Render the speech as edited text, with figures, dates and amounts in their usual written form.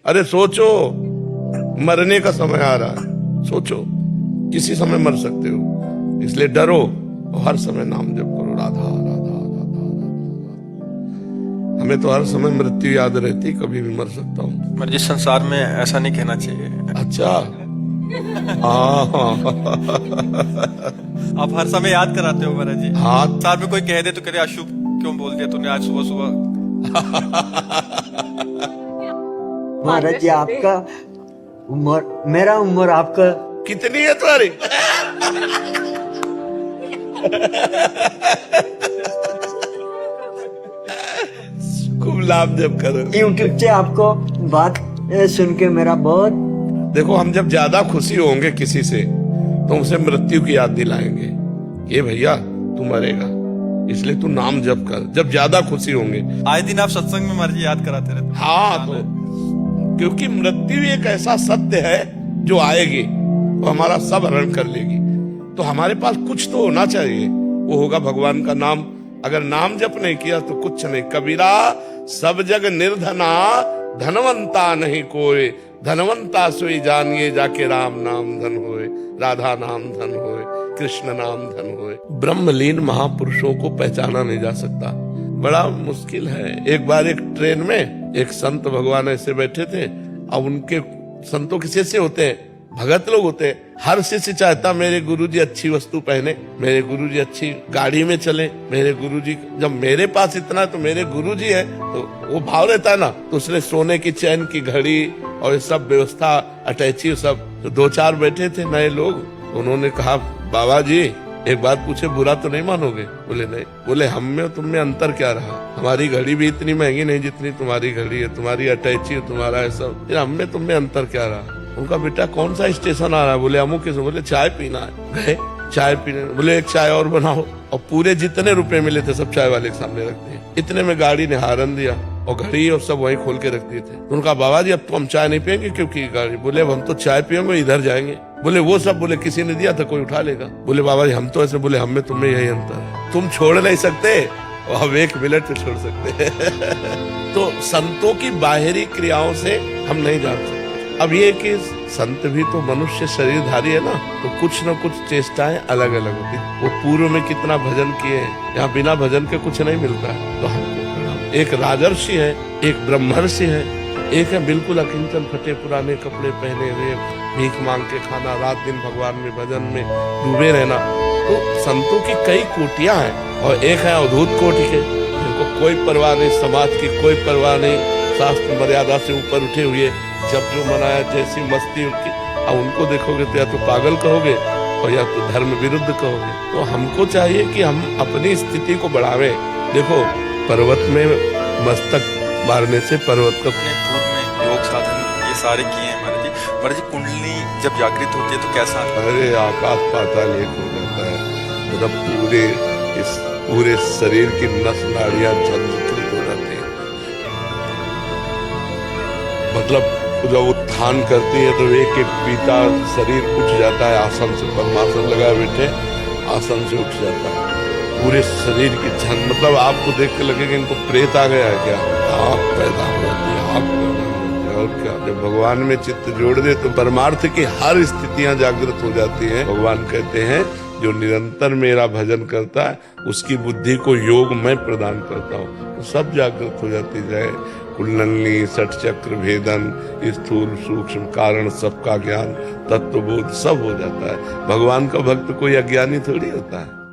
अरे सोचो, मरने का समय आ रहा है, सोचो किसी समय मर सकते हो, इसलिए डरो और हर समय नाम जप करो, राधा राधा राधा राधा। हमें तो हर समय मृत्यु याद रहती, कभी भी मर सकता हूँ। पर जिस संसार में ऐसा नहीं कहना चाहिए। अच्छा। हाँ। आप हर समय याद कराते हो महाराज जी। हाँ। संसार में कोई कह दे तो कह दे अशुभ क्यों बोल दिया तूने आज सुबह सुबह। महाराज जी आपका उम्र, मेरा उम्र आपका कितनी है तुम्हारी? खूब लाभ जब करो। यूट्यूब से आपको बात सुन के मेरा बहुत। देखो, हम जब ज्यादा खुशी होंगे किसी से तो उसे मृत्यु की याद दिलाएंगे, ये भैया तू मरेगा, इसलिए तू नाम जप कर, जब ज्यादा खुशी होंगे। आए दिन आप सत्संग में महाराज जी याद कराते रहते हैं। हाँ, तो क्योंकि मृत्यु एक ऐसा सत्य है जो आएगी, वो हमारा सब हरण कर लेगी, तो हमारे पास कुछ तो होना चाहिए, वो होगा भगवान का नाम। अगर नाम जप नहीं किया तो कुछ नहीं। कबीरा सब जग निर्धना, धनवंता नहीं कोई, धनवंता सोई जानिए जाके राम नाम धन होए, राधा नाम धन होए, कृष्ण नाम धन होए। ब्रह्मलीन महापुरुषों को पहचाना नहीं जा सकता, बड़ा मुश्किल है। एक बार एक ट्रेन में एक संत भगवान ऐसे बैठे थे, अब उनके संतों के शिष्य होते हैं, भगत लोग होते हैं, हर शिष्य चाहता मेरे गुरुजी अच्छी वस्तु पहने, मेरे गुरुजी अच्छी गाड़ी में चले, मेरे गुरुजी, जब मेरे पास इतना है तो मेरे गुरुजी है, तो वो भाव रहता है ना। तो उसने सोने की चैन की घड़ी और ये सब व्यवस्था, अटैची सब, तो दो चार बैठे थे नए लोग, उन्होंने कहा बाबा जी एक बात पूछे, बुरा तो नहीं मानोगे? बोले नहीं। बोले हम में और तुम में अंतर क्या रहा? हमारी घड़ी भी इतनी महंगी नहीं जितनी तुम्हारी घड़ी है, तुम्हारी अटैची है, तुम्हारा है सब, हम में तुम में अंतर क्या रहा? उनका बेटा कौन सा स्टेशन आ रहा है? बोले अमुक। बोले चाय पीना है। गए चाय पीने, बोले एक चाय और बनाओ, और पूरे जितने रुपए मिले थे सब चाय वाले के सामने रख दिए। इतने में गाड़ी ने हारन दिया और घड़ी और सब वहीं खोल के रख दिए थे। तो उनका बाबा जी अब तो हम चाय नहीं पियेंगे क्योंकि गाड़ी। बोले अब हम तो चाय पियेंगे, इधर जाएंगे। बोले वो सब, बोले किसी ने दिया था, कोई उठा लेगा। बोले बाबा जी हम तो ऐसे, बोले हम में तुम में यही अंतर है, तुम छोड़ नहीं सकते और हम 1 मिनट छोड़ सकते। तो संतों की बाहरी क्रियाओं से हम नहीं जान सकते। अब ये कि संत भी तो मनुष्य शरीरधारी है ना, तो कुछ न कुछ चेष्टाएं अलग अलग होती। वो पूर्व में कितना भजन किए, यहाँ बिना भजन के कुछ नहीं मिलता है। तो हमको एक राजर्षि है, एक ब्रह्मर्षि है, एक है बिल्कुल अकिंचन, फटे पुराने कपड़े पहने हुए, भीख मांग के खाना, रात दिन भगवान में भजन में डूबे रहना। तो संतों की कई कोटियां हैं, और एक है अवधूत कोटि के, जिनको कोई परवाह नहीं, समाज की कोई परवाह नहीं, शास्त्र मर्यादा से ऊपर उठे हुए, जब जो मनाया जैसी मस्ती उनकी। अब उनको देखोगे तो या तो पागल कहोगे और या तो धर्म विरुद्ध कहोगे। तो हमको चाहिए कि हम अपनी स्थिति को बढ़ावें। देखो, पर्वत में मस्तक मारने से पर्वत का, अपने पूर्व में योग साधन ये सारे किए हैं महाराज जी। महाराज जी कुंडली जब जागृत होती है तो कैसा? अरे आकाश पाताल एक हो जाता है, मतलब पूरे शरीर की नस नाड़ियां झंझोड़ित हो जाती है। मतलब जब उत्थान करती है तो एक एक पीता शरीर उठ जाता है, आसन से, पद्मासन लगा बैठे आसन से उठ जाता है, पूरे शरीर की झन, मतलब आपको देख के लगेगा इनको प्रेत आ गया है क्या? आग पैदा हो जाती है, आग पैदा हो जाती है। और क्या, जब भगवान में चित्त जोड़ दे तो परमार्थ की हर स्थितियां जागृत हो जाती हैं। भगवान कहते हैं जो निरंतर मेरा भजन करता है उसकी बुद्धि को योग मैं प्रदान करता हूँ, तो सब जागृत हो जाती जाए। कुंडली, षट चक्र भेदन, स्थूल सूक्ष्म कारण सबका ज्ञान, तत्वबोध सब हो जाता है। भगवान का भक्त कोई अज्ञानी थोड़ी होता है।